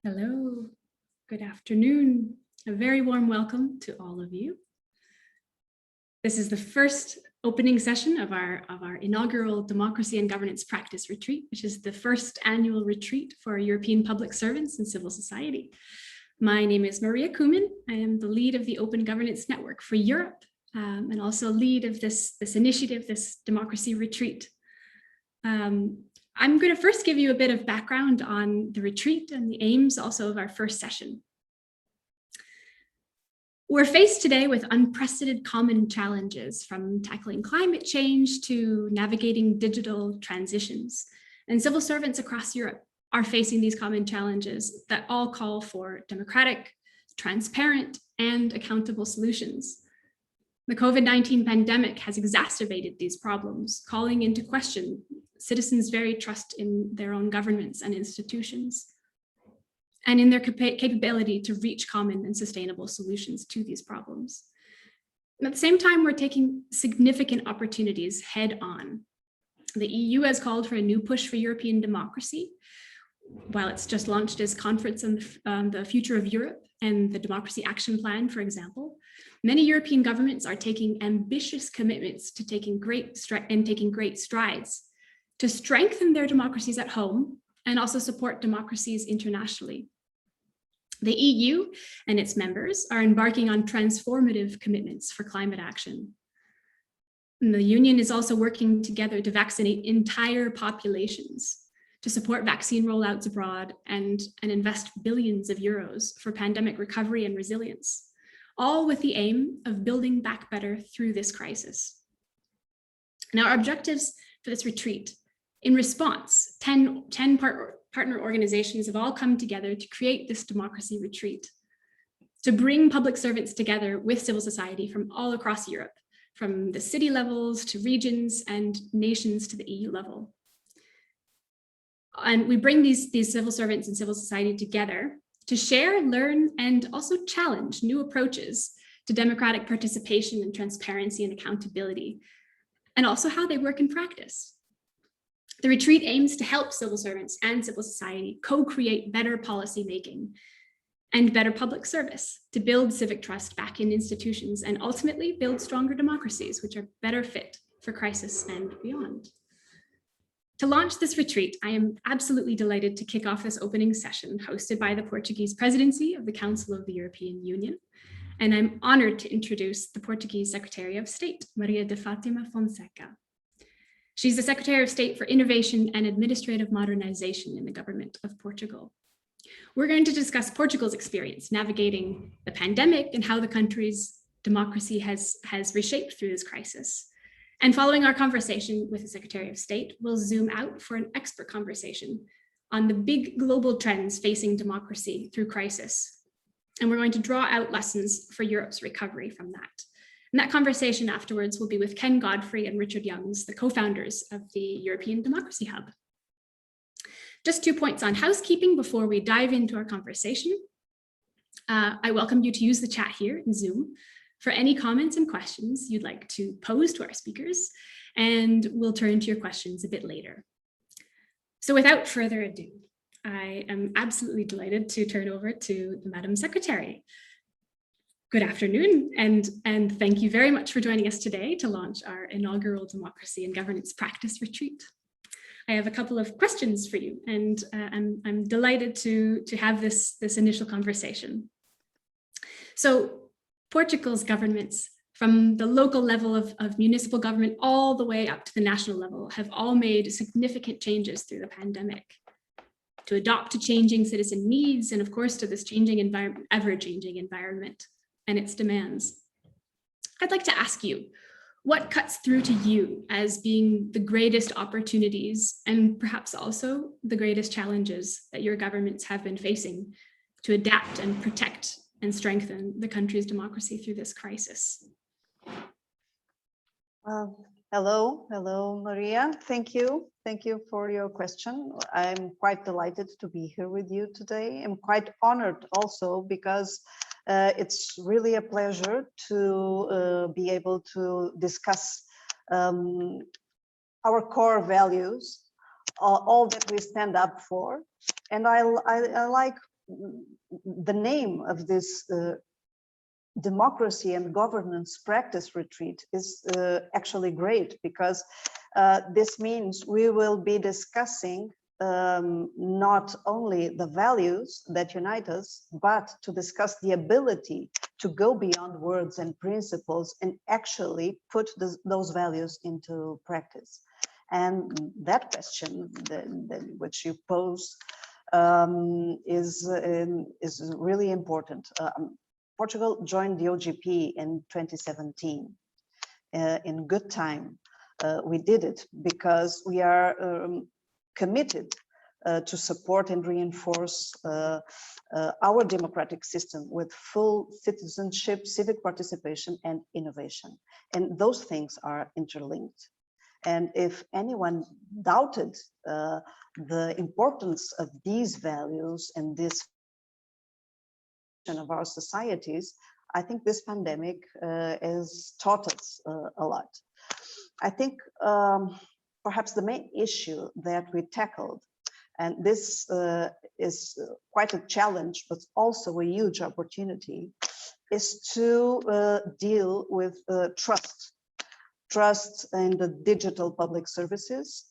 Hello, good afternoon. A very warm welcome to all of you. This is the first opening session of our inaugural Democracy and Governance Practice Retreat, which is the first annual retreat for European public servants and civil society. My name is Maria Kumin. I am the lead of the Open Governance Network for Europe and also lead of this initiative, this democracy retreat. I'm going to first give you a bit of background on the retreat and the aims also of our first session. We're faced today with unprecedented common challenges, from tackling climate change to navigating digital transitions. And civil servants across Europe are facing these common challenges that all call for democratic, transparent, and accountable solutions. The COVID-19 pandemic has exacerbated these problems, calling into question citizens' very trust in their own governments and institutions, and in their capability to reach common and sustainable solutions to these problems. And at the same time, we're taking significant opportunities head on. The EU has called for a new push for European democracy, while it's just launched its conference on the future of Europe and the Democracy Action Plan, for example. Many European governments are taking ambitious commitments to taking great strides to strengthen their democracies at home and also support democracies internationally. The EU and its members are embarking on transformative commitments for climate action. And the Union is also working together to vaccinate entire populations, to support vaccine rollouts abroad, and invest billions of euros for pandemic recovery and resilience, all with the aim of building back better through this crisis. Now, our objectives for this retreat: in response, 10 partner organizations have all come together to create this democracy retreat, to bring public servants together with civil society from all across Europe, from the city levels to regions and nations to the EU level. And we bring these civil servants and civil society together to share, learn, and also challenge new approaches to democratic participation and transparency and accountability, and also how they work in practice. The retreat aims to help civil servants and civil society co-create better policy making and better public service to build civic trust back in institutions and ultimately build stronger democracies, which are better fit for crisis and beyond. To launch this retreat, I am absolutely delighted to kick off this opening session hosted by the Portuguese Presidency of the Council of the European Union. And I'm honored to introduce the Portuguese Secretary of State, Maria de Fátima Fonseca. She's the Secretary of State for Innovation and Administrative Modernization in the government of Portugal. We're going to discuss Portugal's experience navigating the pandemic and how the country's democracy has reshaped through this crisis. And following our conversation with the Secretary of State, we'll zoom out for an expert conversation on the big global trends facing democracy through crisis. And we're going to draw out lessons for Europe's recovery from that. And that conversation afterwards will be with Ken Godfrey and Richard Youngs, the co-founders of the European Democracy Hub. Just 2 points on housekeeping before we dive into our conversation. I welcome you to use the chat here in Zoom for any comments and questions you'd like to pose to our speakers, and we'll turn to your questions a bit later. So without further ado, I am absolutely delighted to turn over to the Madam Secretary. Good afternoon, and thank you very much for joining us today to launch our inaugural Democracy and Governance Practice Retreat. I have a couple of questions for you, and I'm delighted to have this initial conversation. So Portugal's governments, from the local level of municipal government all the way up to the national level, have all made significant changes through the pandemic to adapt to changing citizen needs and, of course, to this changing environment, ever-changing environment and its demands. I'd like to ask you, what cuts through to you as being the greatest opportunities and perhaps also the greatest challenges that your governments have been facing to adapt and protect and strengthen the country's democracy through this crisis? Hello, Maria. Thank you for your question. I'm quite delighted to be here with you today. I'm quite honored also because it's really a pleasure to be able to discuss our core values, all that we stand up for. And I like the name of this democracy and governance practice retreat is actually great, because this means we will be discussing not only the values that unite us, but to discuss the ability to go beyond words and principles and actually put those values into practice. And that question which you pose is really important. Portugal joined the OGP in 2017 in good time. We did it because we are committed to support and reinforce our democratic system with full citizenship, civic participation, and innovation. And those things are interlinked. And if anyone doubted the importance of these values and this of our societies, I think this pandemic has taught us a lot. I think perhaps the main issue that we tackled, and this is quite a challenge, but also a huge opportunity, is to deal with trust in the digital public services,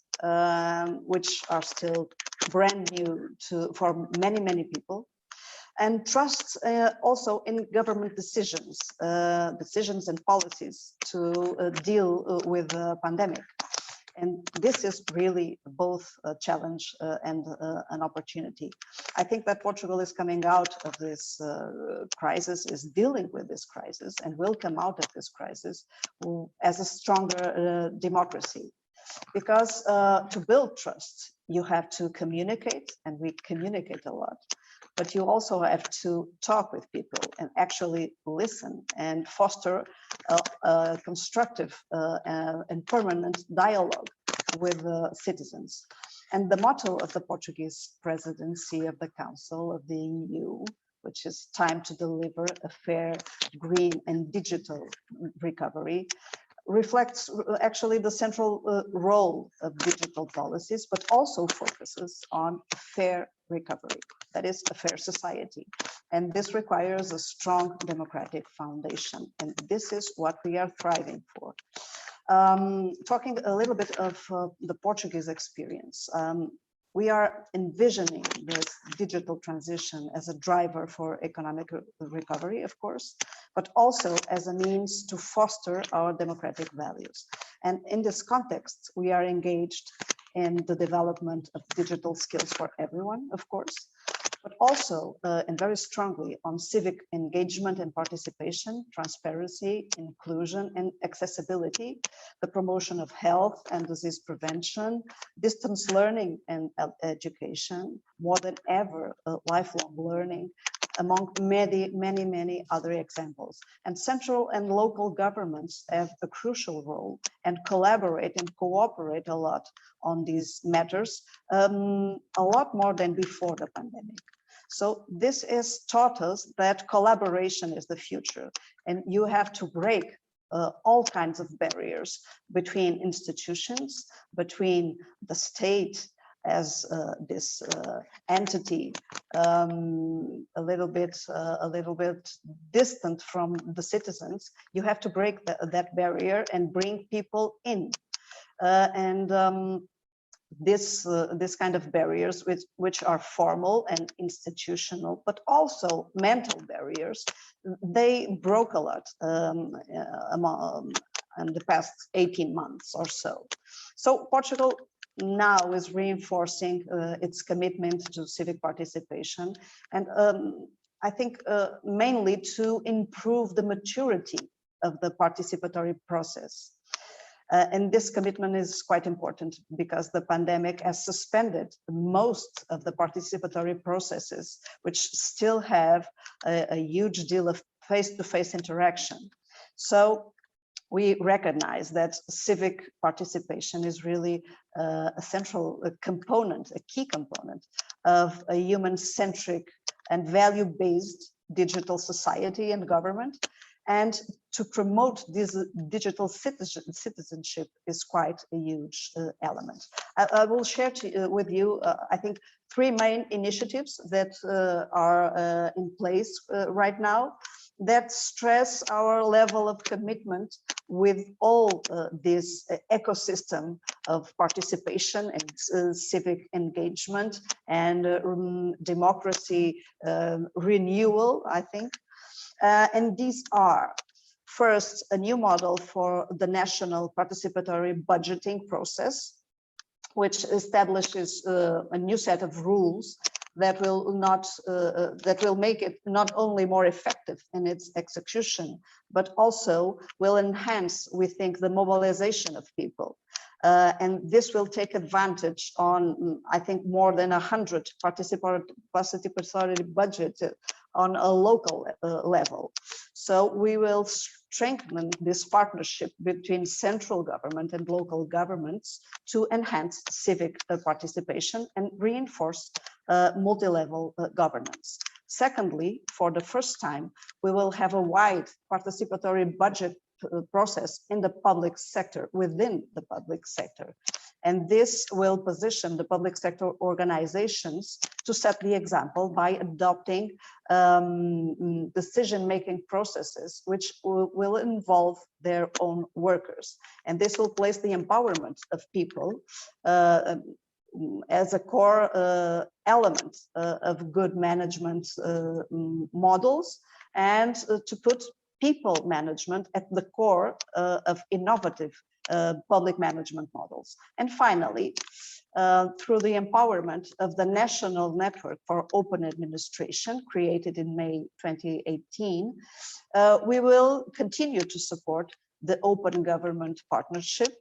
which are still brand new for many people. And trust also in government decisions and policies to deal with the pandemic. And this is really both a challenge and an opportunity. I think that Portugal is coming out of this crisis, is dealing with this crisis, and will come out of this crisis as a stronger democracy. Because to build trust, you have to communicate, and we communicate a lot. But you also have to talk with people and actually listen and foster a constructive and permanent dialogue with citizens. And the motto of the Portuguese Presidency of the Council of the EU, which is time to deliver a fair, green, and digital recovery, reflects actually the central role of digital policies, but also focuses on a fair recovery, that is, a fair society. And this requires a strong democratic foundation. And this is what we are thriving for. Talking a little bit of the Portuguese experience, we are envisioning this digital transition as a driver for economic recovery, of course, but also as a means to foster our democratic values. And in this context, we are engaged in the development of digital skills for everyone, of course, but also and very strongly on civic engagement and participation, transparency, inclusion, and accessibility, the promotion of health and disease prevention, distance learning and education, more than ever, lifelong learning, among many other examples. And central and local governments have a crucial role and collaborate and cooperate a lot on these matters, a lot more than before the pandemic. So this has taught us that collaboration is the future, and you have to break all kinds of barriers between institutions, between the state as this entity a little bit distant from the citizens. You have to break that barrier and bring people in. This kind of barriers which are formal and institutional, but also mental barriers, they broke a lot in the past 18 months or so. So Portugal now is reinforcing its commitment to civic participation, and I think mainly to improve the maturity of the participatory process. And this commitment is quite important because the pandemic has suspended most of the participatory processes, which still have a huge deal of face-to-face interaction. So we recognize that civic participation is really a central component, a key component of a human-centric and value-based digital society and government. And to promote this digital citizenship is quite a huge element. I will share with you, I think, 3 main initiatives that are in place right now that stress our level of commitment with all this ecosystem of participation and civic engagement and democracy renewal, I think. And these are, first, a new model for the national participatory budgeting process, which establishes a new set of rules that will make it not only more effective in its execution, but also will enhance, we think, the mobilization of people. And this will take advantage on, I think, more than 100 participatory budgets on a local level. So we will strengthen this partnership between central government and local governments to enhance civic participation and reinforce multi-level governance. Secondly, for the first time, we will have a wide participatory budget process in the public sector, within the public sector. And this will position the public sector organizations to set the example by adopting decision-making processes which will involve their own workers. And this will place the empowerment of people as a core element of good management models, and to put people management at the core of innovative public management models. And finally, through the empowerment of the National Network for Open Administration, created in May 2018, we will continue to support the Open Government Partnership,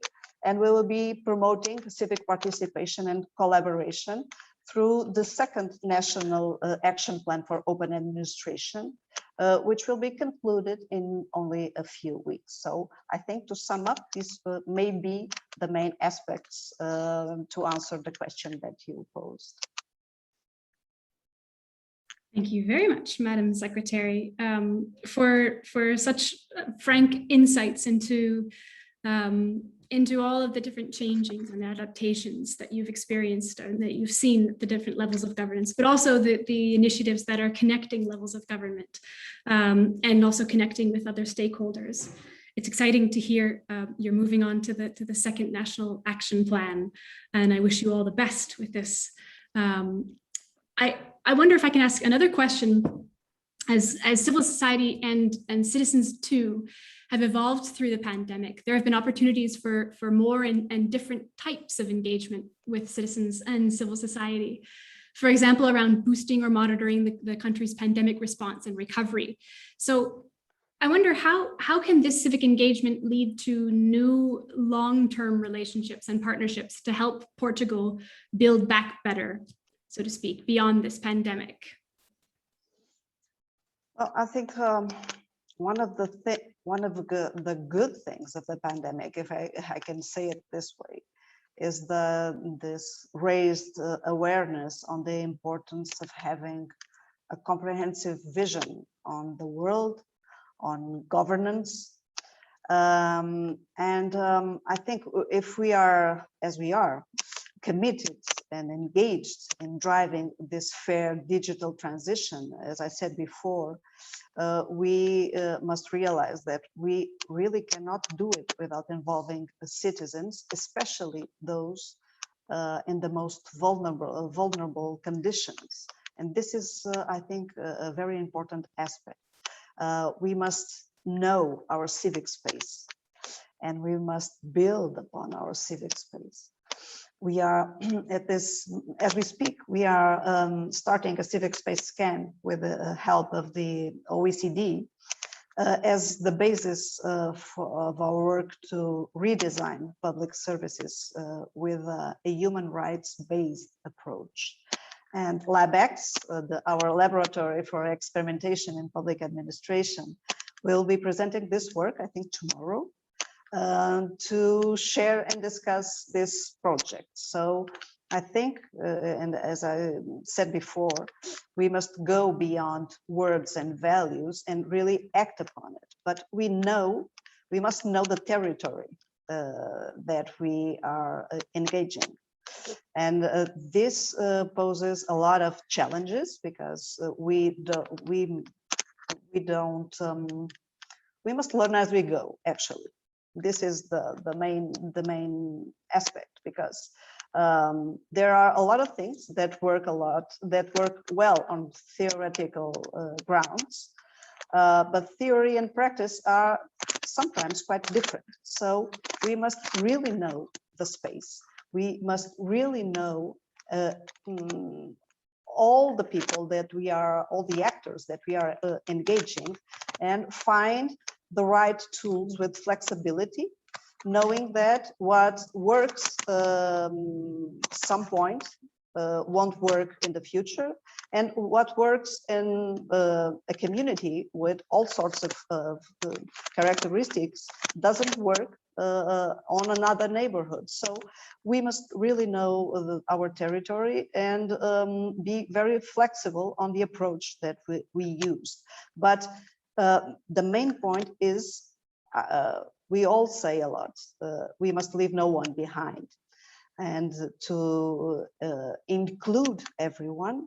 and we will be promoting civic participation and collaboration through the second National Action Plan for Open Administration, which will be concluded in only a few weeks. So I think, to sum up, these may be the main aspects to answer the question that you posed. Thank you very much, Madam Secretary, for such frank insights into all of the different changings and adaptations that you've experienced and that you've seen at the different levels of governance, but also the initiatives that are connecting levels of government and also connecting with other stakeholders. It's exciting to hear you're moving on to the second National Action Plan, and I wish you all the best with this. I wonder if I can ask another question. As civil society and citizens too have evolved through the pandemic, there have been opportunities for more and different types of engagement with citizens and civil society. For example, around boosting or monitoring the country's pandemic response and recovery. So I wonder how can this civic engagement lead to new long-term relationships and partnerships to help Portugal build back better, so to speak, beyond this pandemic? Well, I think one of the good things of the pandemic, if I can say it this way, is this raised awareness on the importance of having a comprehensive vision on the world, on governance. I think if we are, as we are, committed and engaged in driving this fair digital transition, as I said before, we must realize that we really cannot do it without involving the citizens, especially those in the most vulnerable conditions. And this is, I think, a very important aspect. We must know our civic space, and we must build upon our civic space. We are at this, as we speak, we are starting a civic space scan with the help of the OECD as the basis of our work to redesign public services with a human rights-based approach. And LabX, our laboratory for experimentation in public administration, will be presenting this work, I think, tomorrow, to share and discuss this project. So I think, and as I said before, we must go beyond words and values and really act upon it. but we must know the territory that we are engaging. And this poses a lot of challenges because we must learn as we go. Actually, this is the main aspect, because there are a lot of things that work well on theoretical grounds, but theory and practice are sometimes quite different. So we must really know the space. We must really know all the people that we are, all the actors that we are engaging, and find the right tools with flexibility, knowing that what works some point won't work in the future, and what works in a community with all sorts of characteristics doesn't work on another neighborhood. So we must really know our territory and be very flexible on the approach that we use. But the main point is, we all say a lot, we must leave no one behind. And to include everyone,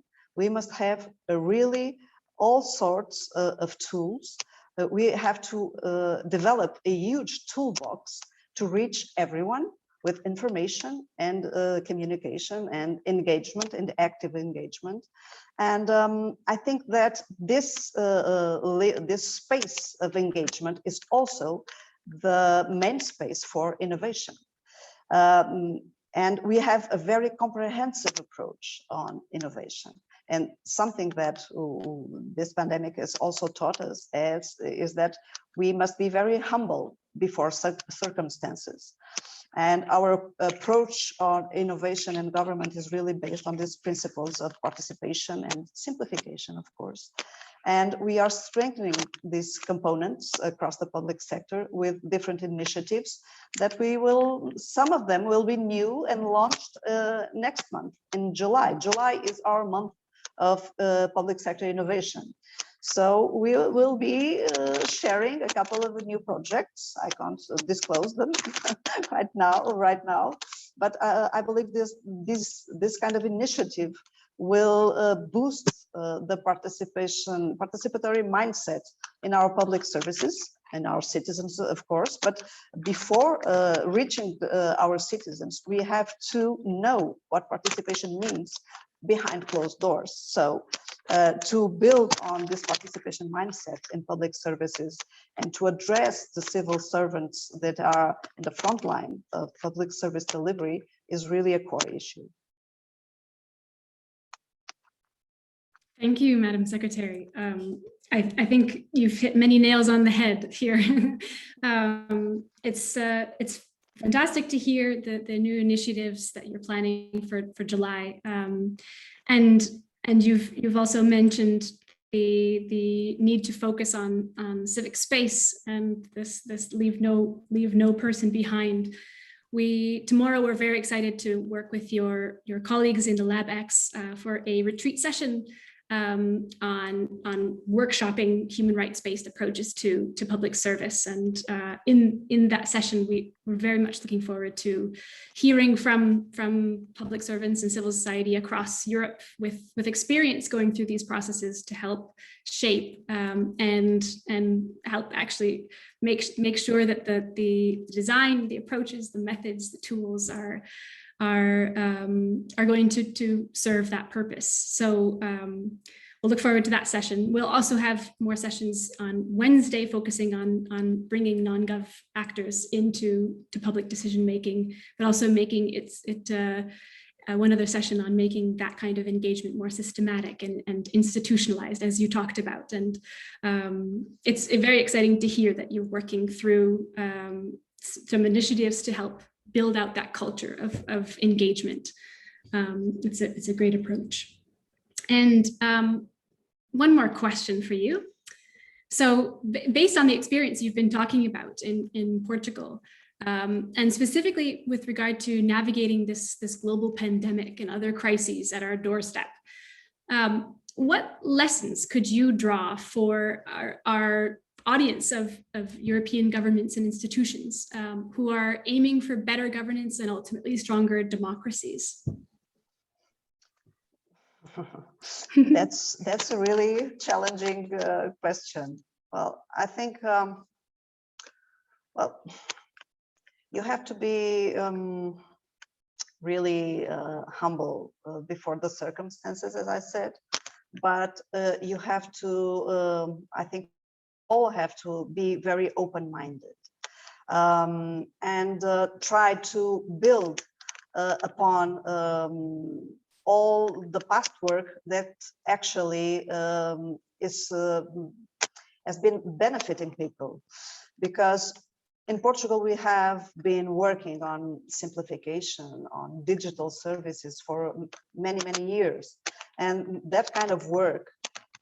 we must have really all sorts of tools. We have to develop a huge toolbox to reach everyone with information and communication and engagement and active engagement. And I think that this space of engagement is also the main space for innovation. And we have a very comprehensive approach on innovation. And something that this pandemic has also taught us is that we must be very humble before circumstances. And our approach on innovation and government is really based on these principles of participation and simplification, of course. And we are strengthening these components across the public sector with different initiatives that some of them will be new and launched next month in July. July is our month of public sector innovation. So we will be sharing a couple of new projects. I can't disclose them right now, but I believe this kind of initiative will boost the participatory mindset in our public services and our citizens, of course. But before reaching our citizens, we have to know what participation means behind closed doors. So to build on this participation mindset in public services and to address the civil servants that are in the front line of public service delivery is really a core issue. Thank you, Madam Secretary. I think you've hit many nails on the head here. It's fantastic to hear the new initiatives that you're planning for July, and you've also mentioned the need to focus on civic space and this leave no person behind. Tomorrow we're very excited to work with your colleagues in the LabX for a retreat session on workshopping human rights-based approaches to public service. And in that session, we're very much looking forward to hearing from public servants and civil society across Europe with experience going through these processes to help shape and help actually make sure that the design, the approaches, the methods, the tools are going to serve that purpose. So we'll look forward to that session. We'll also have more sessions on Wednesday focusing on bringing non-gov actors into public decision making, but also making one other session on making that kind of engagement more systematic and institutionalized, as you talked about. And it's very exciting to hear that you're working through some initiatives to help build out that culture of engagement. It's a great approach. And one more question for you. So based on the experience you've been talking about in Portugal, and specifically with regard to navigating this global pandemic and other crises at our doorstep, what lessons could you draw for our audience of European governments and institutions who are aiming for better governance and ultimately stronger democracies? That's a really challenging question. Well, I think well, you have to be really humble before the circumstances, as I said, but you have to, I think, all have to be very open-minded and try to build upon all the past work that actually has been benefiting people. Because in Portugal, we have been working on simplification, on digital services for many, many years. And that kind of work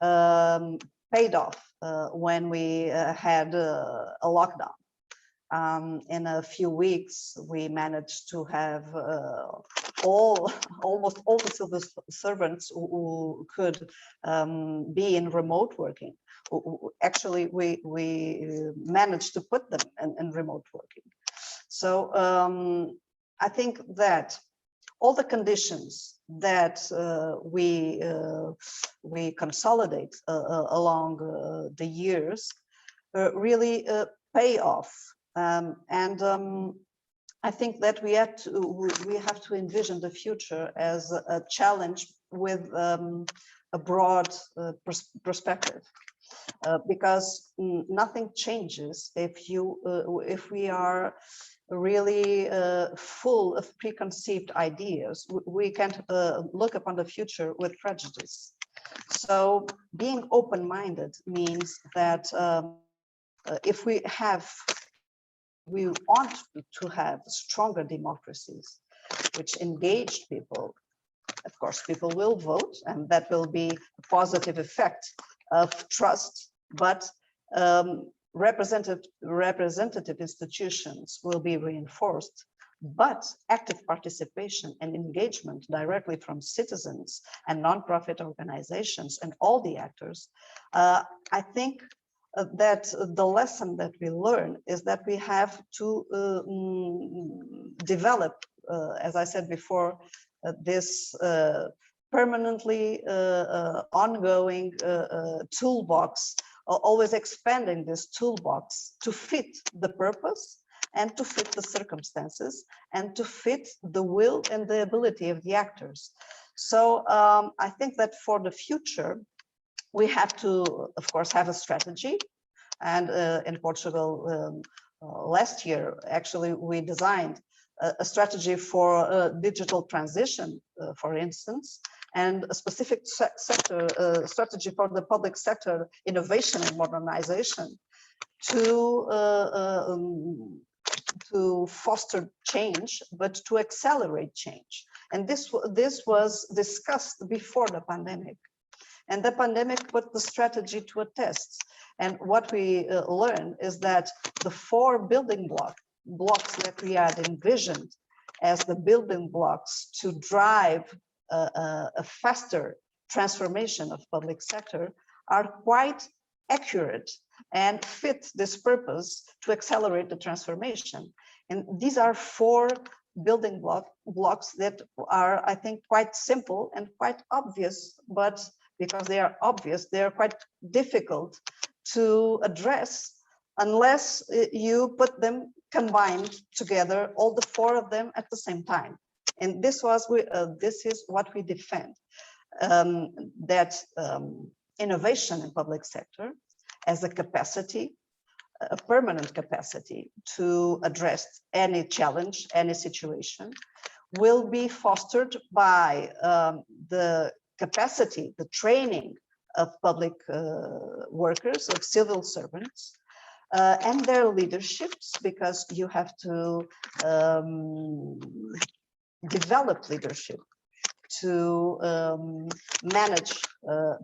paid off when we had a lockdown. In a few weeks, we managed to have almost all the civil servants who could be in remote working. Actually, we managed to put them in remote working. So I think that all the conditions that we consolidate along the years really pay off. I think that we have to envision the future as a challenge with a broad perspective, because nothing changes if we are really full of preconceived ideas. We can't look upon the future with prejudice. So being open-minded means that if we want to have stronger democracies which engage people, of course people will vote, and that will be a positive effect of trust, but representative institutions will be reinforced, but active participation and engagement directly from citizens and non-profit organizations and all the actors, I think that the lesson that we learn is that we have to develop, as I said before, this permanently ongoing toolbox, always expanding this toolbox to fit the purpose and to fit the circumstances and to fit the will and the ability of the actors. So I think that for the future, we have to, of course, have a strategy. And in Portugal, last year, actually, we designed a strategy for digital transition, for instance, and a specific sector strategy for the public sector innovation and modernization to foster change, but to accelerate change. And this was discussed before the pandemic. And the pandemic put the strategy to a test. And what we learned is that the 4 building blocks that we had envisioned as the building blocks to drive a faster transformation of public sector are quite accurate and fit this purpose to accelerate the transformation. And these are 4 building blocks that are, I think, quite simple and quite obvious, but because they are obvious, they are quite difficult to address unless you put them combined together, all the 4 of them at the same time. And this is what we defend, that innovation in public sector as a capacity, a permanent capacity to address any challenge, any situation, will be fostered by the capacity, the training of public workers, of civil servants, and their leaderships, because you have to develop leadership to manage the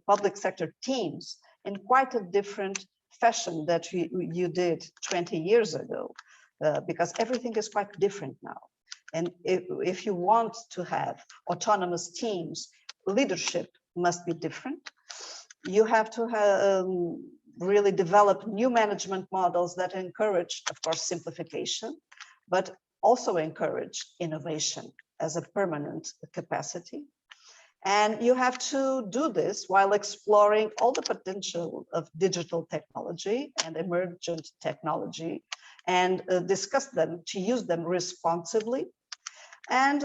public sector teams in quite a different fashion that you did 20 years ago, because everything is quite different now. And if you want to have autonomous teams, leadership must be different. You have to have, really develop new management models that encourage, of course, simplification, but also encourage innovation as a permanent capacity. And you have to do this while exploring all the potential of digital technology and emergent technology, and discuss them, to use them responsibly. And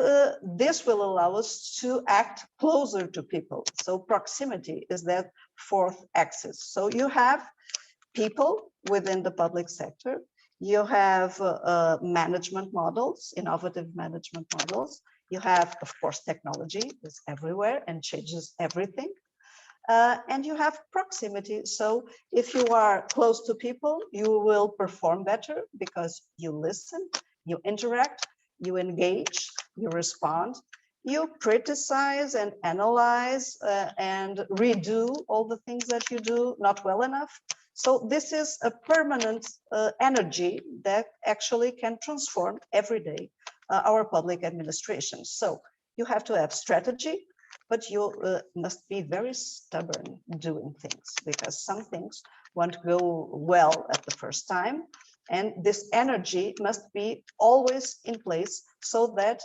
this will allow us to act closer to people. So proximity is that fourth axis. So you have people within the public sector, you have management models, innovative management models. You have, of course, technology is everywhere and changes everything. And you have proximity. So if you are close to people, you will perform better because you listen, you interact, you engage, you respond, you criticize and analyze and redo all the things that you do not well enough. So this is a permanent energy that actually can transform every day our public administration. So you have to have strategy, but you must be very stubborn doing things, because some things won't go well at the first time. And this energy must be always in place so that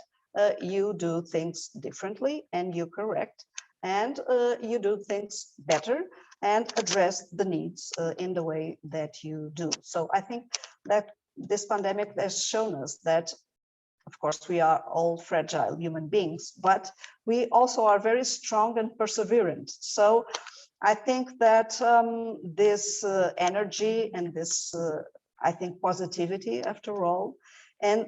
you do things differently and you correct and you do things better and address the needs in the way that you do. So I think that this pandemic has shown us that, of course, we are all fragile human beings, but we also are very strong and perseverant. So I think that this energy and this, I think, positivity, after all, and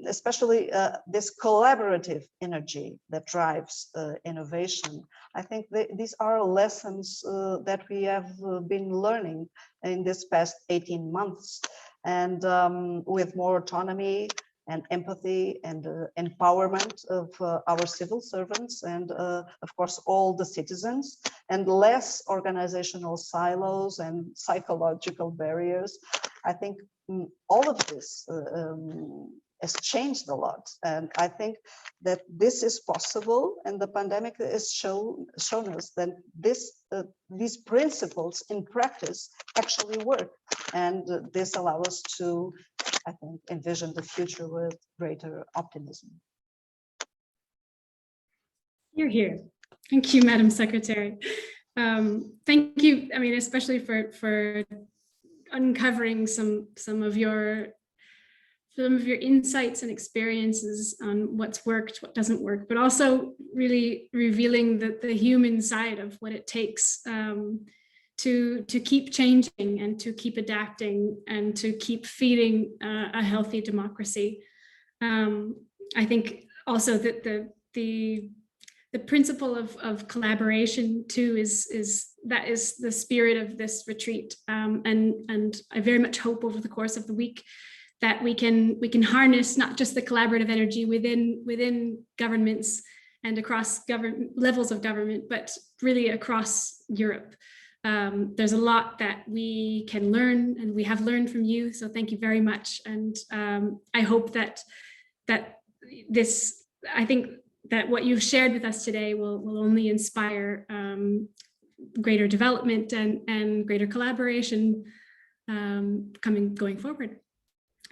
especially this collaborative energy that drives innovation. I think these are lessons that we have been learning in this past 18 months. And with more autonomy and empathy and empowerment of our civil servants and of course all the citizens, and less organizational silos and psychological barriers, I think all of this has changed a lot. And I think that this is possible, and the pandemic has shown us that these principles in practice actually work. And this allows us to, I think, envision the future with greater optimism. You're here. Thank you, Madam Secretary. Thank you, I mean, especially for uncovering some of your insights and experiences on what's worked, what doesn't work, but also really revealing the human side of what it takes to keep changing and to keep adapting and to keep feeding a healthy democracy. I think also that the principle of collaboration too is the spirit of this retreat, and I very much hope over the course of the week that we can harness not just the collaborative energy within governments and across levels of government, but really across Europe. There's a lot that we can learn, and we have learned from you. So thank you very much. And I hope that this, I think that what you've shared with us today will only inspire greater development and greater collaboration going forward.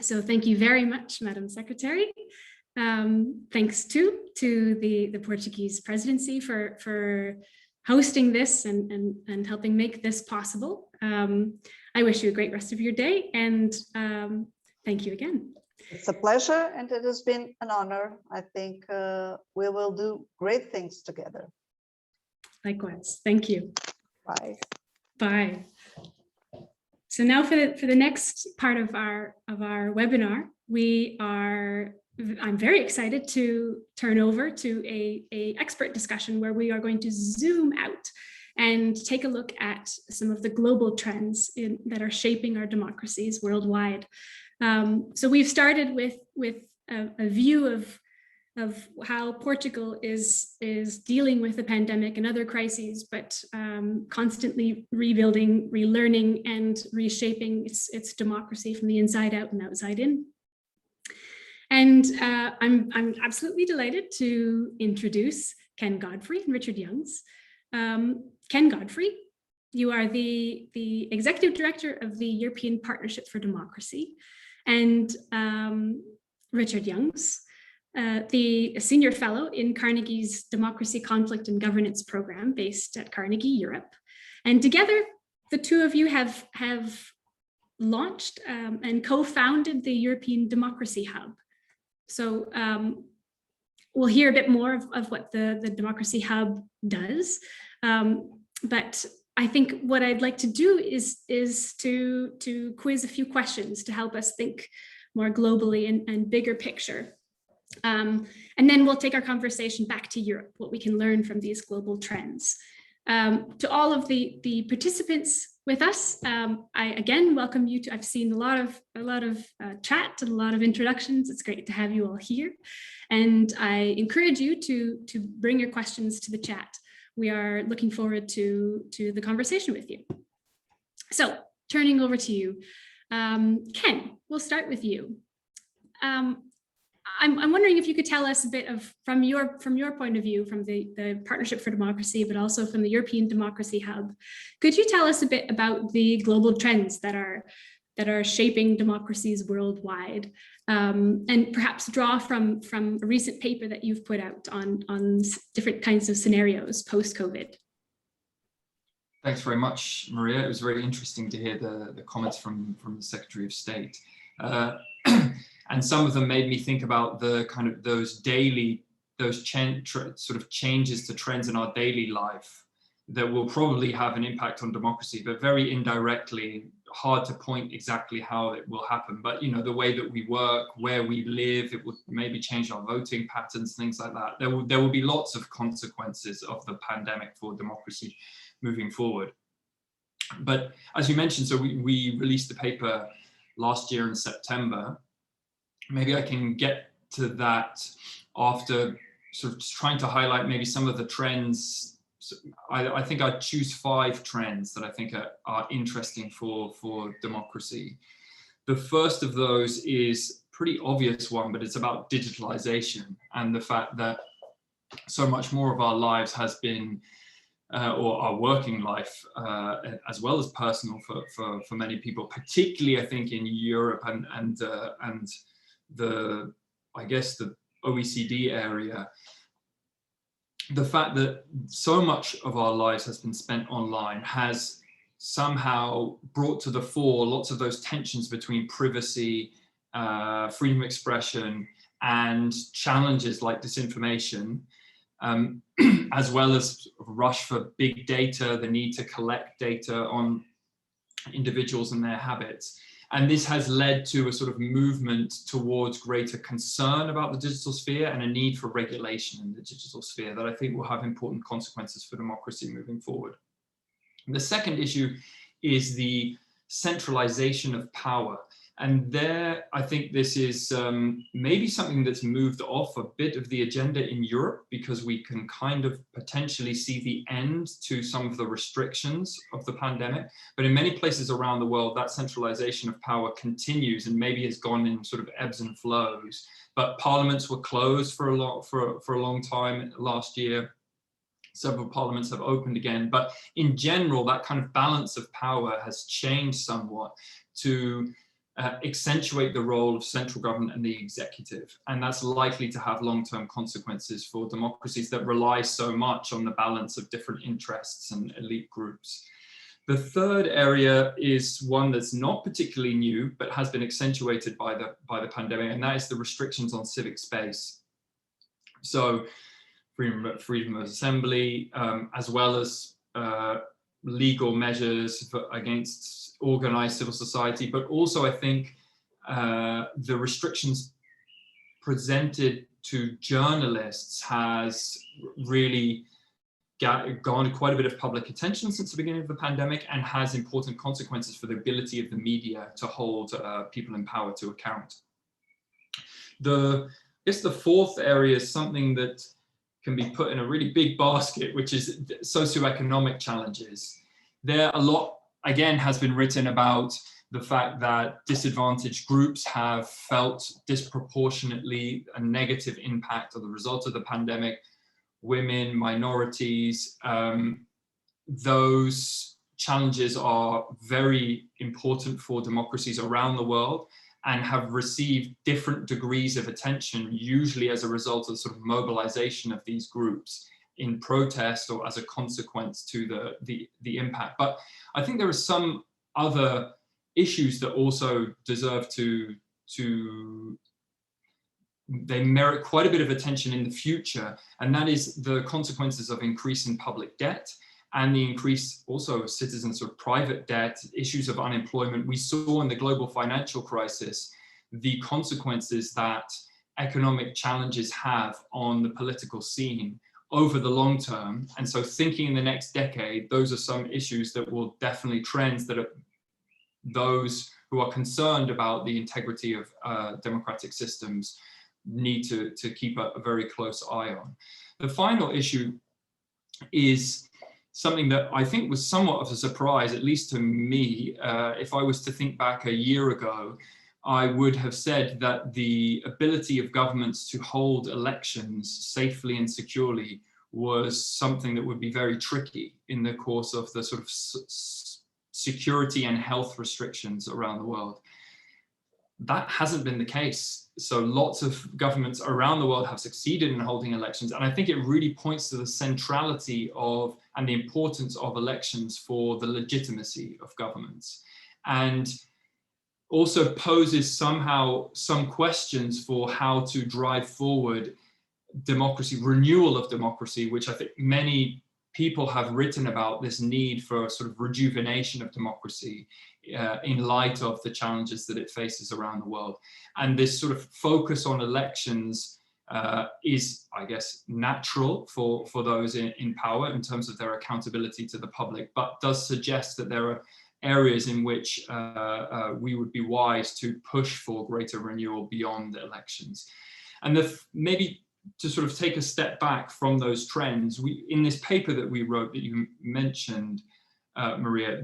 So thank you very much, Madam Secretary. Thanks to the Portuguese Presidency for hosting this and helping make this possible. I wish you a great rest of your day, and thank you again. It's a pleasure, and it has been an honor. I think we will do great things together. Likewise. Thank you. Bye. Bye. So now for the next part of our webinar, I'm very excited to turn over to a expert discussion where we are going to zoom out and take a look at some of the global trends that are shaping our democracies worldwide. So we've started with a view of how Portugal is dealing with the pandemic and other crises, but constantly rebuilding, relearning, and reshaping its democracy from the inside out and outside in. And I'm absolutely delighted to introduce Ken Godfrey and Richard Youngs. Ken Godfrey You are the Executive Director of the European Partnership for Democracy, and Richard Youngs, the Senior Fellow in Carnegie's Democracy, Conflict and Governance Program based at Carnegie Europe. And together, the two of you have launched and co-founded the European Democracy Hub. So we'll hear a bit more of what the Democracy Hub does. But I think what I'd like to do is to quiz a few questions to help us think more globally and bigger picture. And then we'll take our conversation back to Europe, what we can learn from these global trends. To all of the participants with us, I again welcome you to. I've seen a lot of chat and a lot of introductions. It's great to have you all here, and I encourage you to bring your questions to the chat. We are looking forward to the conversation with you. So, turning over to you, Ken. We'll start with you. I'm wondering if you could tell us a bit of from your point of view, from the Partnership for Democracy, but also from the European Democracy Hub. Could you tell us a bit about the global trends that are shaping democracies worldwide, and perhaps draw from a recent paper that you've put out on different kinds of scenarios post-COVID? Thanks very much, Maria. It was very interesting to hear the comments from the Secretary of State. And some of them made me think about the kind of those sort of changes to trends in our daily life that will probably have an impact on democracy, but very indirectly, hard to point exactly how it will happen. But you know, the way that we work, where we live, it will maybe change our voting patterns, things like that. There will be lots of consequences of the pandemic for democracy moving forward. But as you mentioned, so we released the paper last year in September. Maybe I can get to that after sort of trying to highlight maybe some of the trends. I think I'd choose 5 trends that I think are interesting for democracy. The first of those is a pretty obvious one, but it's about digitalization and the fact that so much more of our lives has been, or our working life, as well as personal for many people, particularly I think in Europe and I guess the OECD area. The fact that so much of our lives has been spent online has somehow brought to the fore lots of those tensions between privacy, freedom of expression, and challenges like disinformation, as well as a rush for big data, the need to collect data on individuals and their habits. And this has led to a sort of movement towards greater concern about the digital sphere and a need for regulation in the digital sphere that I think will have important consequences for democracy moving forward. And the second issue is the centralization of power. And there, I think this is maybe something that's moved off a bit of the agenda in Europe, because we can kind of potentially see the end to some of the restrictions of the pandemic. But in many places around the world, that centralization of power continues and maybe has gone in sort of ebbs and flows. But parliaments were closed for a long time last year. Several parliaments have opened again. But in general, that kind of balance of power has changed somewhat to accentuate the role of central government and the executive. And that's likely to have long-term consequences for democracies that rely so much on the balance of different interests and elite groups. The third area is one that's not particularly new, but has been accentuated by the pandemic, and that is the restrictions on civic space. So freedom of assembly, as well as legal measures against organized civil society, but also I think the restrictions presented to journalists has really garnered quite a bit of public attention since the beginning of the pandemic, and has important consequences for the ability of the media to hold people in power to account. I guess the fourth area is something that can be put in a really big basket, which is socioeconomic challenges. There a lot, again, has been written about the fact that disadvantaged groups have felt disproportionately a negative impact as a result of the pandemic. Women, minorities, those challenges are very important for democracies around the world and have received different degrees of attention, usually as a result of sort of mobilization of these groups in protest or as a consequence to the impact. But I think there are some other issues that also deserve they merit quite a bit of attention in the future, and that is the consequences of increasing public debt and the increase also of citizens' sort of private debt, issues of unemployment. We saw in the global financial crisis the consequences that economic challenges have on the political scene over the long term. And so thinking in the next decade, those are some issues that will definitely trends that are those who are concerned about the integrity of democratic systems need to keep a very close eye on. The final issue is something that I think was somewhat of a surprise, at least to me. If I was to think back a year ago, I would have said that the ability of governments to hold elections safely and securely was something that would be very tricky in the course of the sort of security and health restrictions around the world. That hasn't been the case. So lots of governments around the world have succeeded in holding elections. And I think it really points to the centrality of and the importance of elections for the legitimacy of governments. And also poses somehow some questions for how to drive forward democracy, renewal of democracy, which I think many people have written about, this need for a sort of rejuvenation of democracy in light of the challenges that it faces around the world. And this sort of focus on elections is, I guess, natural for those in power in terms of their accountability to the public, but does suggest that there are areas in which we would be wise to push for greater renewal beyond elections. And maybe to sort of take a step back from those trends, in this paper that we wrote that you mentioned, Maria,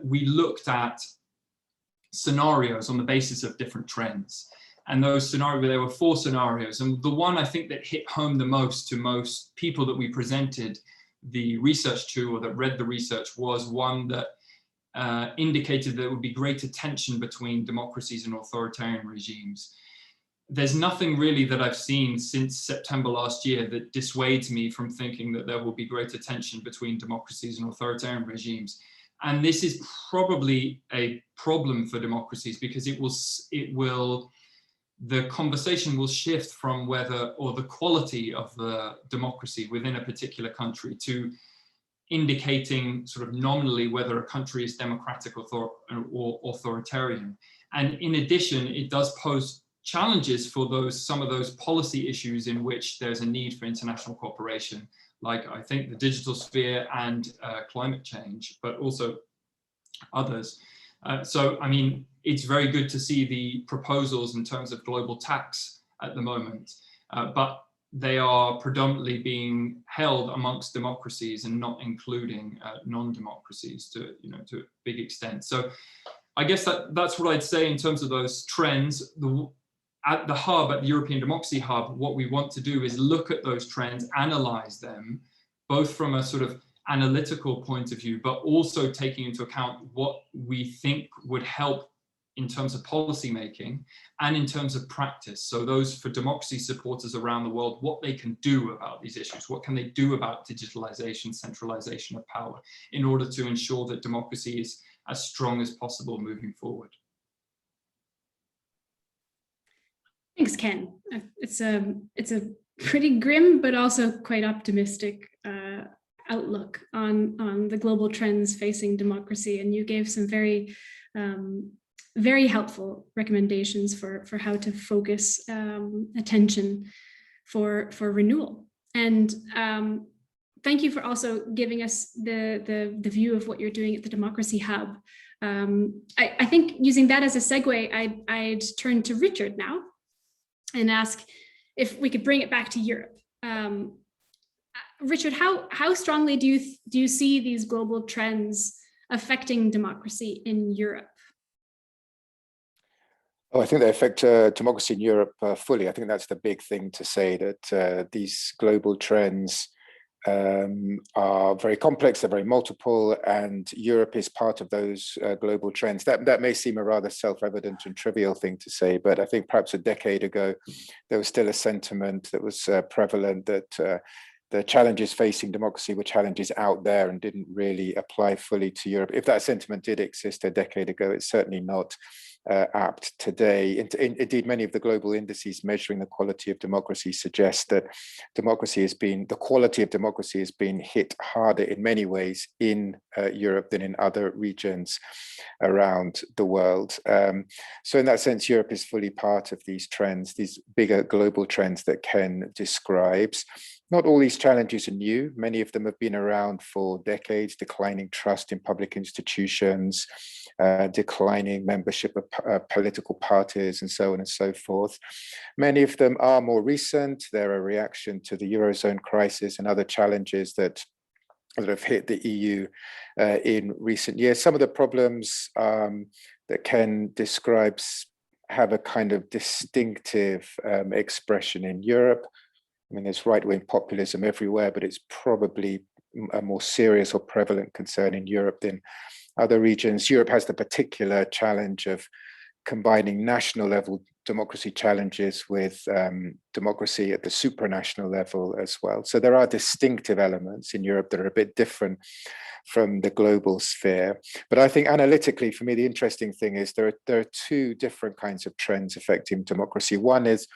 we looked at scenarios on the basis of different trends. And those scenarios, there were 4 scenarios. And the one I think that hit home the most to most people that we presented the research to or that read the research was one that indicated there would be greater tension between democracies and authoritarian regimes. There's nothing really that I've seen since September last year that dissuades me from thinking that there will be greater tension between democracies and authoritarian regimes. And this is probably a problem for democracies because the conversation will shift from whether, or the quality of the democracy within a particular country to indicating sort of nominally whether a country is democratic or authoritarian. And in addition, it does pose challenges for some of those policy issues in which there's a need for international cooperation, like I think the digital sphere and climate change, but also others. So, I mean, it's very good to see the proposals in terms of global tax at the moment, but they are predominantly being held amongst democracies and not including non-democracies to a big extent. So I guess that's what I'd say in terms of those trends. At the hub, at the European Democracy Hub, what we want to do is look at those trends, analyze them, both from a sort of analytical point of view, but also taking into account what we think would help in terms of policy making and in terms of practice. So those for democracy supporters around the world, what they can do about these issues, what can they do about digitalization, centralization of power in order to ensure that democracy is as strong as possible moving forward. Thanks, Ken. It's a pretty grim, but also quite optimistic outlook on the global trends facing democracy. And you gave some very, very helpful recommendations for how to focus attention for renewal. And thank you for also giving us the view of what you're doing at the Democracy Hub. I think using that as a segue, I'd turn to Richard now and ask if we could bring it back to Europe. Richard, how strongly do you see these global trends affecting democracy in Europe? Oh, I think they affect democracy in Europe fully. I think that's the big thing to say, that these global trends are very complex, they're very multiple, and Europe is part of those global trends. That may seem a rather self-evident and trivial thing to say, but I think perhaps a decade ago, there was still a sentiment that was prevalent that the challenges facing democracy were challenges out there and didn't really apply fully to Europe. If that sentiment did exist a decade ago, it's certainly not apt today. Indeed, many of the global indices measuring the quality of democracy suggest that the quality of democracy has been hit harder in many ways in Europe than in other regions around the world. So in that sense, Europe is fully part of these trends, these bigger global trends that Ken describes. Not all these challenges are new. Many of them have been around for decades: declining trust in public institutions, declining membership of political parties, and so on and so forth. Many of them are more recent. They're a reaction to the Eurozone crisis and other challenges that have hit the EU in recent years. Some of the problems that Ken describes have a kind of distinctive expression in Europe. I mean, there's right-wing populism everywhere, but it's probably a more serious or prevalent concern in Europe than other regions. Europe has the particular challenge of combining national level democracy challenges with democracy at the supranational level as well. So there are distinctive elements in Europe that are a bit different from the global sphere. But I think analytically, for me, the interesting thing is there are two different kinds of trends affecting democracy. One is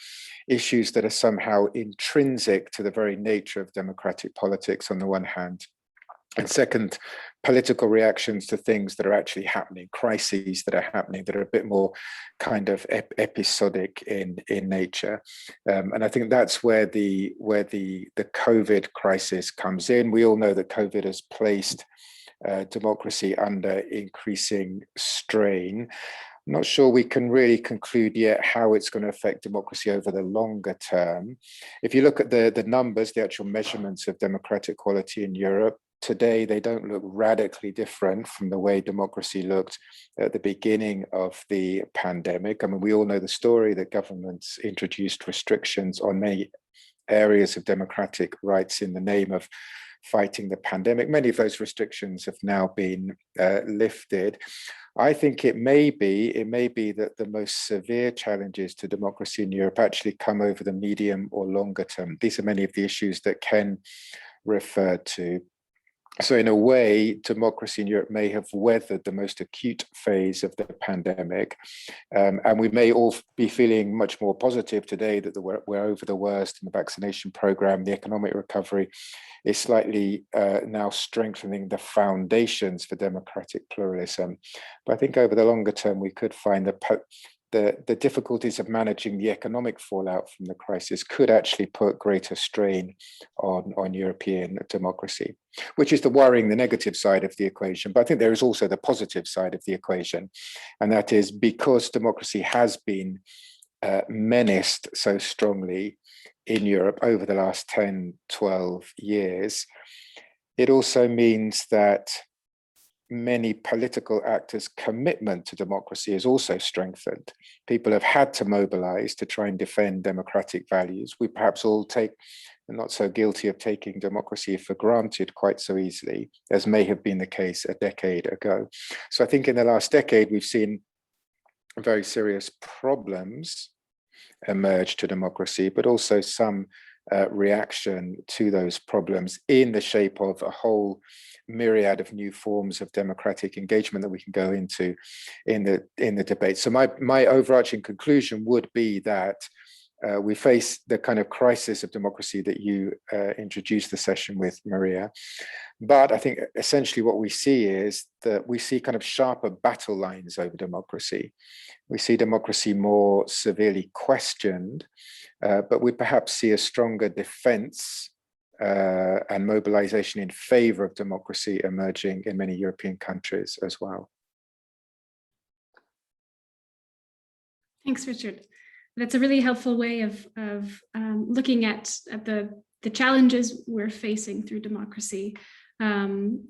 issues that are somehow intrinsic to the very nature of democratic politics on the one hand, and second, political reactions to things that are actually happening, crises that are happening that are a bit more kind of episodic in nature. And I think that's where the COVID crisis comes in. We all know that COVID has placed democracy under increasing strain. I'm not sure we can really conclude yet how it's going to affect democracy over the longer term. If you look at the numbers, the actual measurements of democratic quality in Europe, today they don't look radically different from the way democracy looked at the beginning of the pandemic. I mean, we all know the story that governments introduced restrictions on many areas of democratic rights in the name of fighting the pandemic. Many of those restrictions have now been lifted. I think it may be that the most severe challenges to democracy in Europe actually come over the medium or longer term. These are many of the issues that Ken referred to. So in a way, democracy in Europe may have weathered the most acute phase of the pandemic. And we may all be feeling much more positive today that we're over the worst in the vaccination program. The economic recovery is slightly now strengthening the foundations for democratic pluralism. But I think over the longer term, we could find that the difficulties of managing the economic fallout from the crisis could actually put greater strain on European democracy, which is the worrying, the negative side of the equation. But I think there is also the positive side of the equation, and that is because democracy has been menaced so strongly in Europe over the last 10, 12 years, it also means that many political actors' commitment to democracy is also strengthened. People have had to mobilize to try and defend democratic values. We perhaps all are not so guilty of taking democracy for granted quite so easily, as may have been the case a decade ago. So I think in the last decade, we've seen very serious problems emerge to democracy, but also some reaction to those problems in the shape of a whole myriad of new forms of democratic engagement that we can go into in the debate. So my overarching conclusion would be that we face the kind of crisis of democracy that you introduced the session with, Maria. But I think essentially what we see is that we see kind of sharper battle lines over democracy. We see democracy more severely questioned, but we perhaps see a stronger defense and mobilization in favor of democracy emerging in many European countries as well. Thanks, Richard. That's a really helpful way of looking at the challenges we're facing through democracy. And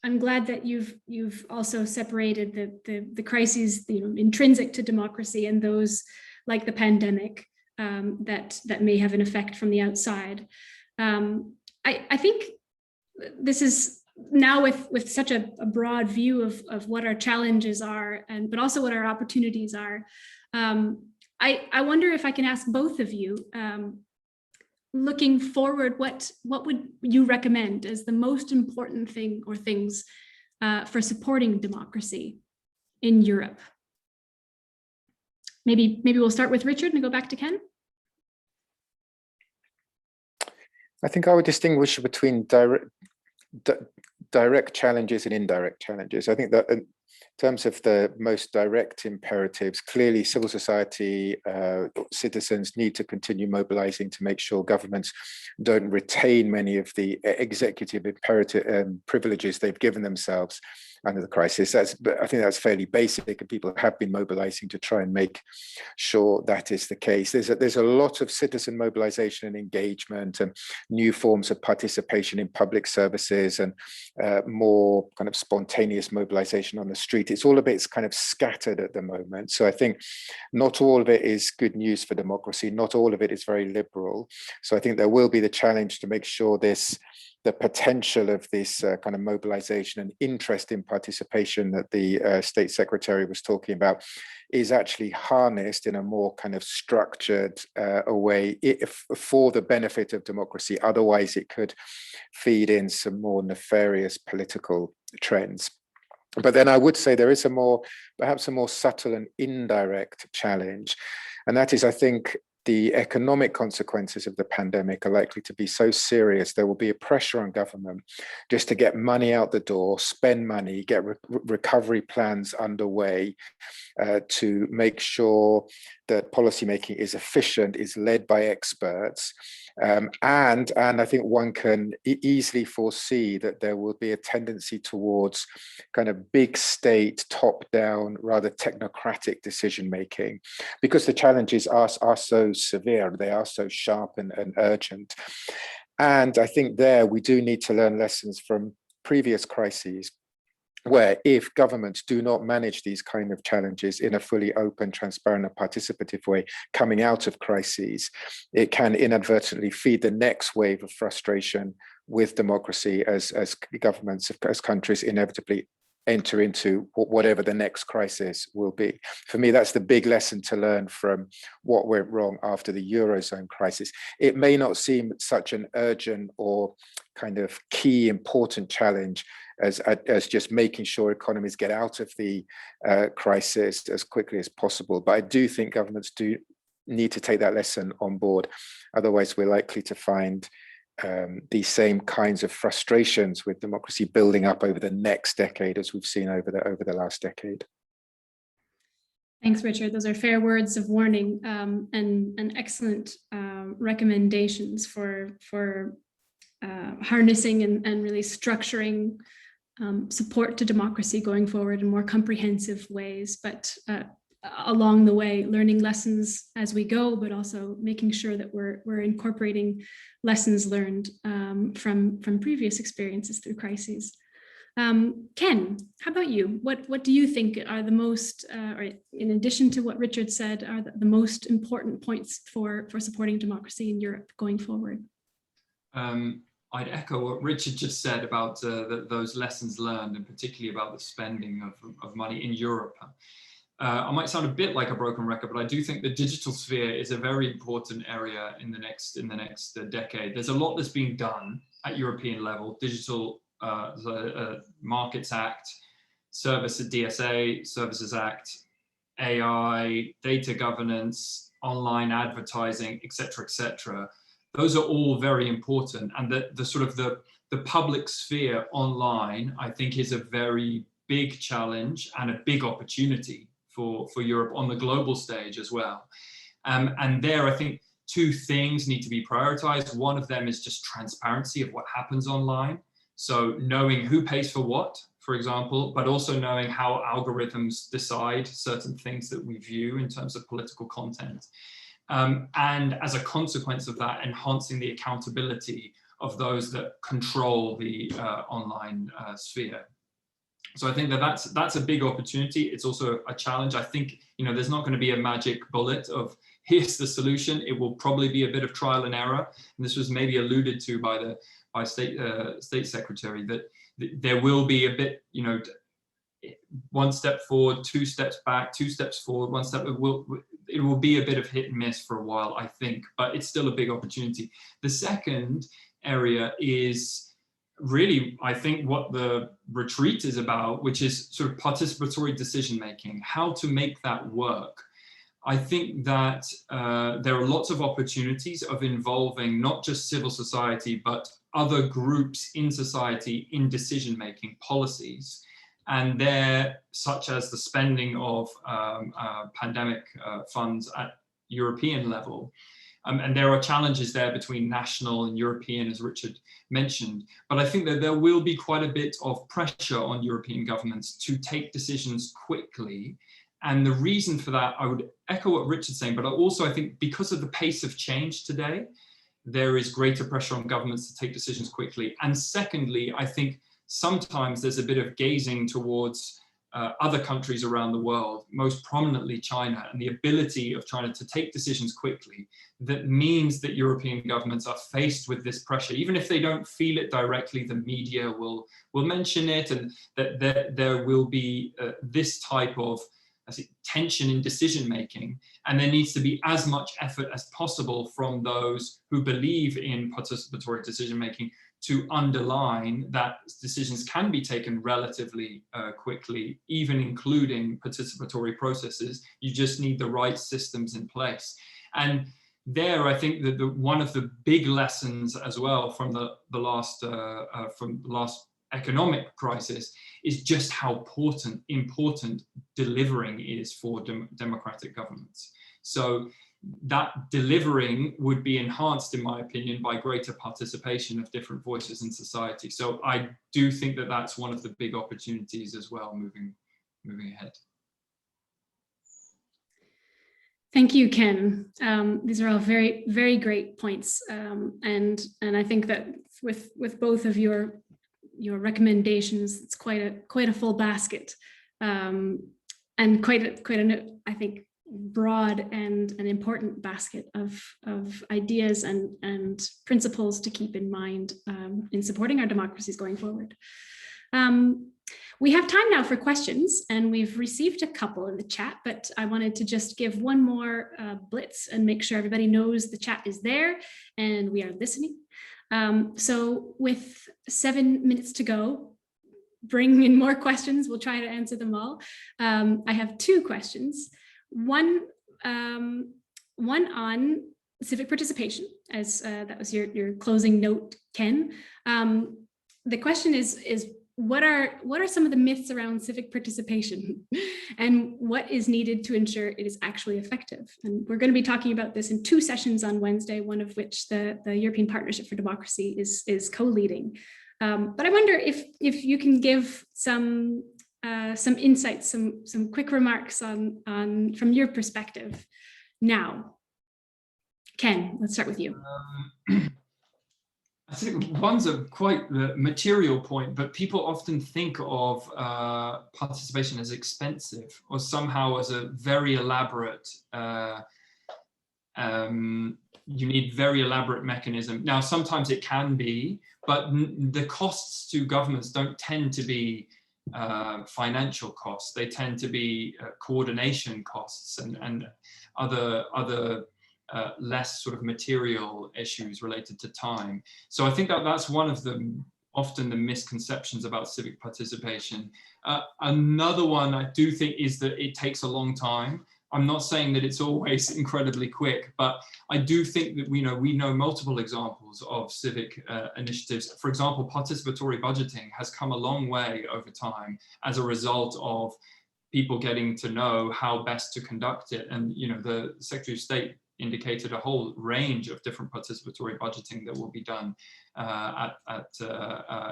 I'm glad that you've also separated the crises, intrinsic to democracy and those like the pandemic that may have an effect from the outside. I think this is now with such a broad view of what our challenges are, but also what our opportunities are. I wonder if I can ask both of you, looking forward, what would you recommend as the most important thing or things for supporting democracy in Europe? Maybe we'll start with Richard and go back to Ken. I think I would distinguish between direct challenges and indirect challenges. I think that in terms of the most direct imperatives, clearly civil society, citizens need to continue mobilizing to make sure governments don't retain many of the executive imperative privileges they've given themselves under the crisis. I think that's fairly basic, and people have been mobilizing to try and make sure that is the case. There's a lot of citizen mobilization and engagement and new forms of participation in public services and more kind of spontaneous mobilization on the street. It's all a bit kind of scattered at the moment. So I think not all of it is good news for democracy. Not all of it is very liberal. So I think there will be the challenge to make sure the potential of this kind of mobilization and interest in participation that the State Secretary was talking about is actually harnessed in a more kind of structured way for the benefit of democracy. Otherwise, it could feed in some more nefarious political trends. But then I would say there is perhaps a more subtle and indirect challenge. And that is, I think, the economic consequences of the pandemic are likely to be so serious, there will be a pressure on government just to get money out the door, spend money, get recovery plans underway to make sure that policymaking is efficient, is led by experts. And I think one can easily foresee that there will be a tendency towards kind of big state, top-down, rather technocratic decision-making, because the challenges are so severe, they are so sharp and urgent. And I think there we do need to learn lessons from previous crises, where if governments do not manage these kind of challenges in a fully open, transparent and participative way coming out of crises, it can inadvertently feed the next wave of frustration with democracy as governments, as countries inevitably enter into whatever the next crisis will be. For me, that's the big lesson to learn from what went wrong after the Eurozone crisis. It may not seem such an urgent or kind of key important challenge as just making sure economies get out of the crisis as quickly as possible. But I do think governments do need to take that lesson on board. Otherwise, we're likely to find these same kinds of frustrations with democracy building up over the next decade, as we've seen over the last decade. Thanks, Richard. Those are fair words of warning and excellent recommendations for harnessing and really structuring support to democracy going forward in more comprehensive ways, but along the way, learning lessons as we go, but also making sure that we're incorporating lessons learned from previous experiences through crises. Ken, how about you? What do you think are the most, or in addition to what Richard said, are the most important points for supporting democracy in Europe going forward? I'd echo what Richard just said about those lessons learned, and particularly about the spending of money in Europe. I might sound a bit like a broken record, but I do think the digital sphere is a very important area in the next decade. There's a lot that's being done at European level: Digital Markets Act, DSA, Services Act, AI, data governance, online advertising, etc., etc. Those are all very important, and the sort of the public sphere online, I think, is a very big challenge and a big opportunity for Europe on the global stage as well. And there, I think two things need to be prioritized. One of them is just transparency of what happens online. So knowing who pays for what, for example, but also knowing how algorithms decide certain things that we view in terms of political content. And as a consequence of that, enhancing the accountability of those that control the online sphere. So I think that's a big opportunity. It's also a challenge. I think, there's not going to be a magic bullet of here's the solution. It will probably be a bit of trial and error. And this was maybe alluded to by State Secretary, that there will be a bit, you know, one step forward, 2 steps back, 2 steps forward, 1 step. It will be a bit of hit and miss for a while, I think, but it's still a big opportunity. The second area is really, I think, what the retreat is about, which is sort of participatory decision making, how to make that work. I think that there are lots of opportunities of involving not just civil society, but other groups in society in decision making policies. And they're such as the spending of pandemic funds at European level. And there are challenges there between national and European, as Richard mentioned. But I think that there will be quite a bit of pressure on European governments to take decisions quickly. And the reason for that, I would echo what Richard's saying, but also I think because of the pace of change today, there is greater pressure on governments to take decisions quickly. And secondly, I think sometimes there's a bit of gazing towards other countries around the world, most prominently China, and the ability of China to take decisions quickly. That means that European governments are faced with this pressure. Even if they don't feel it directly, the media will mention it, and that there will be this type of tension in decision making, and there needs to be as much effort as possible from those who believe in participatory decision making to underline that decisions can be taken relatively quickly, even including participatory processes. You just need the right systems in place. And there, I think that one of the big lessons as well from the last economic crisis is just how important delivering is for democratic governments. So that delivering would be enhanced, in my opinion, by greater participation of different voices in society. So I do think that that's one of the big opportunities as well, moving ahead. Thank you, Ken. These are all very, very great points. And I think that with both of your recommendations, it's quite a full basket, and quite an, I think, broad and an important basket of ideas and principles to keep in mind in supporting our democracies going forward. We have time now for questions, and we've received a couple in the chat, but I wanted to just give one more blitz and make sure everybody knows the chat is there and we are listening. So with 7 minutes to go, bring in more questions. We'll try to answer them all. I have 2 questions. One on civic participation, as that was your closing note, Ken. The question is what are some of the myths around civic participation, and what is needed to ensure it is actually effective? And we're going to be talking about this in 2 sessions on Wednesday, one of which the European Partnership for Democracy is co-leading. But I wonder if you can give some insights, some quick remarks on from your perspective now. Ken, let's start with you. I think one's a quite material point, but people often think of participation as expensive or somehow as a very elaborate, you need very elaborate mechanism. Now, sometimes it can be, but the costs to governments don't tend to be financial costs. They tend to be coordination costs and other less sort of material issues related to time. So I think that that's one of often the misconceptions about civic participation. Another one I do think is that it takes a long time. I'm not saying that it's always incredibly quick, but I do think that we know multiple examples of civic initiatives. For example, participatory budgeting has come a long way over time as a result of people getting to know how best to conduct it. And the Secretary of State indicated a whole range of different participatory budgeting that will be done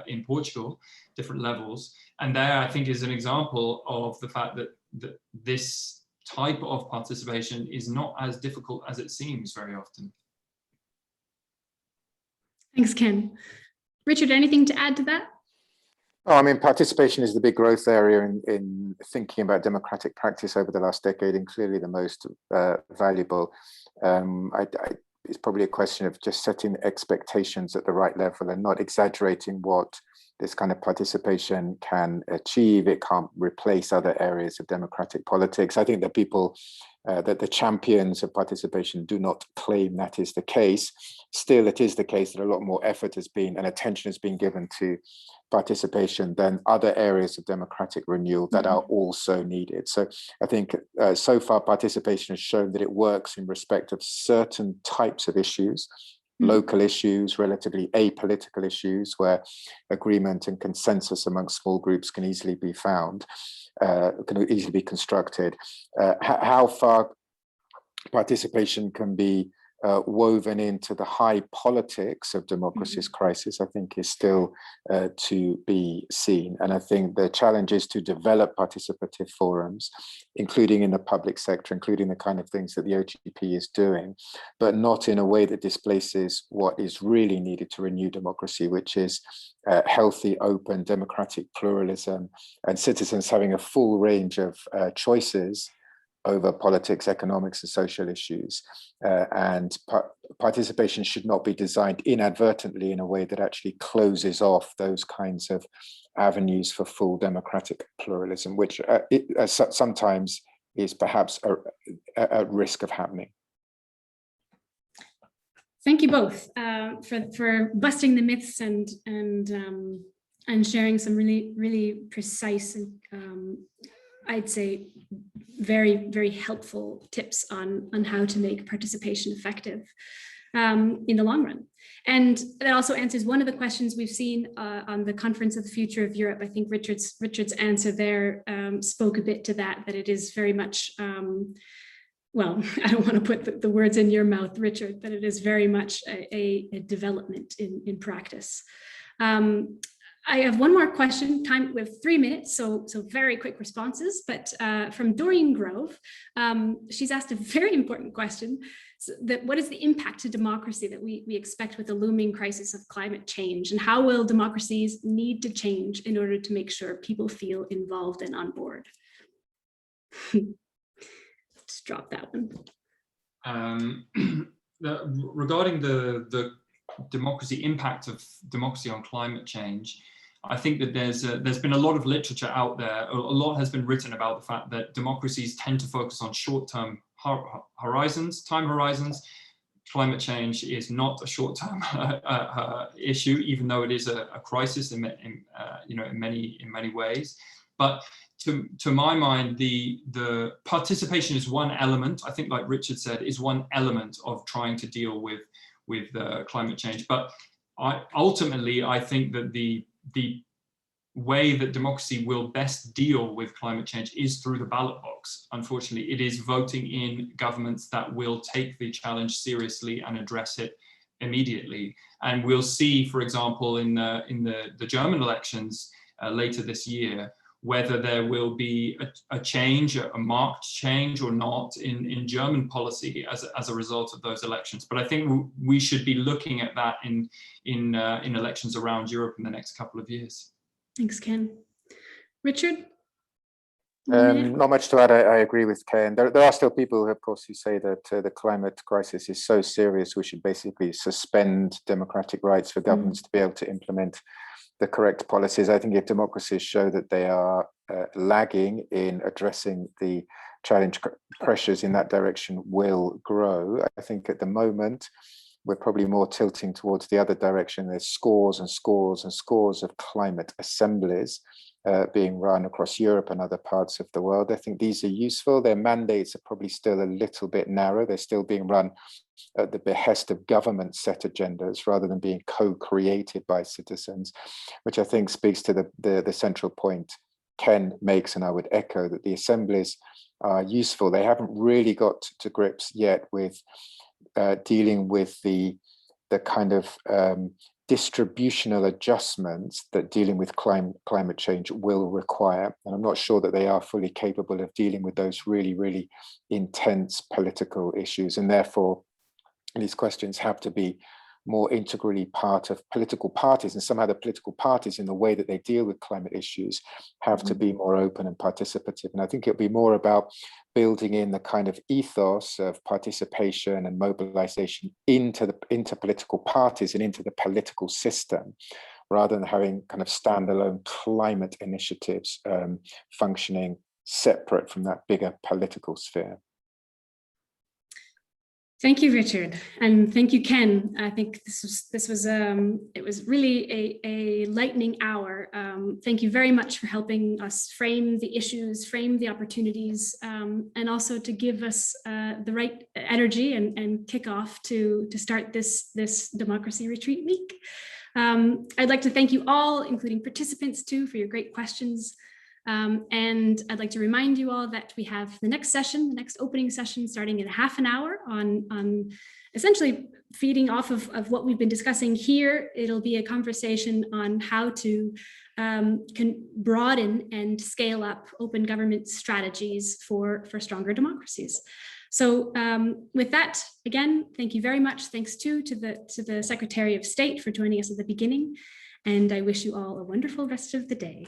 in Portugal, different levels. And there, I think, is an example of the fact that this type of participation is not as difficult as it seems very often. Thanks, Ken. Richard, anything to add to that? Oh, I mean, participation is the big growth area in thinking about democratic practice over the last decade, and clearly the most valuable. It's probably a question of just setting expectations at the right level and not exaggerating what this kind of participation can achieve. It can't replace other areas of democratic politics. I think that people, that the champions of participation do not claim that is the case. Still, it is the case that a lot more effort has been and attention has been given to participation than other areas of democratic renewal that are also needed. So I think so far participation has shown that it works in respect of certain types of issues, local issues, relatively apolitical issues where agreement and consensus amongst small groups can easily be found, can easily be constructed. How far participation can be woven into the high politics of democracy's crisis, I think is still to be seen. And I think the challenge is to develop participative forums, including in the public sector, including the kind of things that the OGP is doing, but not in a way that displaces what is really needed to renew democracy, which is healthy, open, democratic pluralism, and citizens having a full range of choices over politics, economics, and social issues. And participation should not be designed inadvertently in a way that actually closes off those kinds of avenues for full democratic pluralism, which sometimes is perhaps at risk of happening. Thank you both for busting the myths and sharing some really precise and I'd say very, very helpful tips on how to make participation effective in the long run. And that also answers one of the questions we've seen on the Conference of the Future of Europe. I think Richard's answer there spoke a bit to that it is very much, well, I don't want to put the words in your mouth, Richard, but it is very much a development in practice. I have one more question. We have 3 minutes, so very quick responses. But from Doreen Grove, she's asked a very important question: what is the impact to democracy that we expect with the looming crisis of climate change, and how will democracies need to change in order to make sure people feel involved and on board? Just drop that one. Regarding the democracy impact of democracy on climate change, I think that there's been a lot of literature out there. A lot has been written about the fact that democracies tend to focus on short-term time horizons. Climate change is not a short-term issue, even though it is a crisis in many ways. But to my mind, the participation is one element. I think, like Richard said, is one element of trying to deal with climate change. But ultimately, I think that the way that democracy will best deal with climate change is through the ballot box. Unfortunately, it is voting in governments that will take the challenge seriously and address it immediately. And we'll see, for example, in the German elections later this year, whether there will be a change, a marked change or not in German policy as a result of those elections. But I think we should be looking at that in elections around Europe in the next couple of years. Thanks, Ken. Richard? Not much to add. I agree with Ken. There are still people, of course, who say that the climate crisis is so serious we should basically suspend democratic rights for governments to be able to implement the correct policies. I think if democracies show that they are lagging in addressing the challenge, pressures in that direction will grow. I think at the moment, we're probably more tilting towards the other direction. There's scores and scores and scores of climate assemblies being run across Europe and other parts of the world. I think these are useful. Their mandates are probably still a little bit narrow. They're still being run at the behest of government set agendas rather than being co-created by citizens, which I think speaks to the central point Ken makes, and I would echo that the assemblies are useful. They haven't really got to grips yet with dealing with the kind of distributional adjustments that dealing with climate change will require. And I'm not sure that they are fully capable of dealing with those really, really intense political issues. And therefore, these questions have to be more integrally part of political parties, and somehow the political parties in the way that they deal with climate issues have to be more open and participative. And I think it'll be more about building in the kind of ethos of participation and mobilization into political parties and into the political system, rather than having kind of standalone climate initiatives functioning separate from that bigger political sphere. Thank you, Richard, and thank you, Ken. I think this was it was really a lightning hour. Thank you very much for helping us frame the issues, frame the opportunities, and also to give us the right energy and kick off to start this Democracy Retreat Week. I'd like to thank you all, including participants too, for your great questions. And I'd like to remind you all that we have the next session, the next opening session, starting in half an hour on essentially feeding off of what we've been discussing here. It'll be a conversation on how to can broaden and scale up open government strategies for stronger democracies. So with that, again, thank you very much. Thanks to the Secretary of State for joining us at the beginning. And I wish you all a wonderful rest of the day.